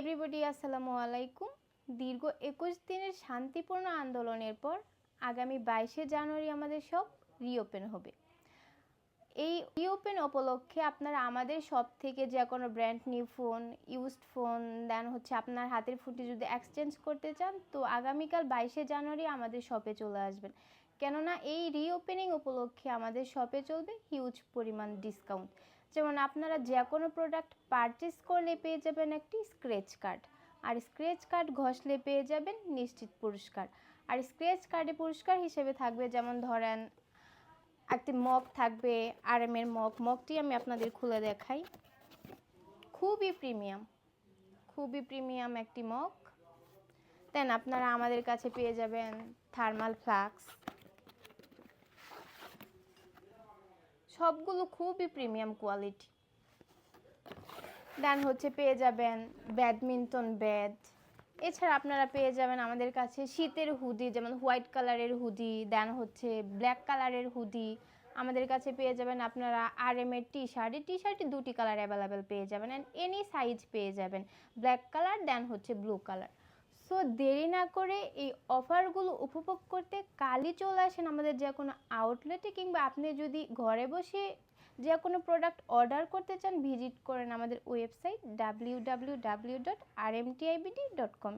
Everybody আসসালামু আলাইকুম। দীর্ঘ 21 দিনের শান্তিপূর্ণ আন্দোলনের পর আগামী 22শে জানুয়ারি আমাদের শপ রিওপেন হবে। এই রিওপেন উপলক্ষে আপনারা আমাদের শপ থেকে যে কোনো brand new phone, used phone, then হচ্ছে আপনার হাতের ফোনটি যদি এক্সচেঞ্জ করতে চান তো আগামীকাল 22শে জানুয়ারি আমাদের শপে চলে আসবেন। কেননা এই রিওপেনিং উপলক্ষে আমাদের শপে চলবে হিউজ পরিমাণ ডিসকাউন্ট। যেমন আপনারা যে কোনো প্রোডাক্ট পারচেস করলে পেয়ে যাবেন একটি স্ক্র্যাচ কার্ড, আর স্ক্র্যাচ কার্ড ঘষলে পেয়ে যাবেন নিশ্চিত পুরস্কার। আর স্ক্র্যাচ কার্ডে পুরস্কার হিসেবে থাকবে, যেমন ধরেন একটি মগ থাকবে, আরএমের মগটি আমি আপনাদের খুলে দেখাই। খুবই প্রিমিয়াম একটি মগ। দেন আপনারা আমাদের কাছে পেয়ে যাবেন থার্মাল ফ্লাস্ক, সবগুলো খুবই প্রিমিয়াম কোয়ালিটি। দেন হচ্ছে পেয়ে যাবেন ব্যাডমিন্টন ব্যাট। এছাড়া আপনারা পেয়ে যাবেন আমাদের কাছে শীতের হুডি, যেমন হোয়াইট কালারের হুডি, দেন হচ্ছে ব্ল্যাক কালারের হুডি। আমাদের কাছে পেয়ে যাবেন আপনারা আরএমের টি শার্টে দুটি কালার অ্যাভেলেবেল পেয়ে যাবেন, অ্যান্ড এনি সাইজ পেয়ে যাবেন, ব্ল্যাক কালার দেন হচ্ছে ব্লু কালার। সো দেরি না করে এই অফারগুলো উপভোগ করতে কালই চলে আসেন আমাদের যে কোনো আউটলেটে, কিংবা আপনি যদি ঘরে বসে যে কোনো প্রোডাক্ট অর্ডার করতে চান ভিজিট করেন আমাদের ওয়েবসাইট www.rmtibd.com।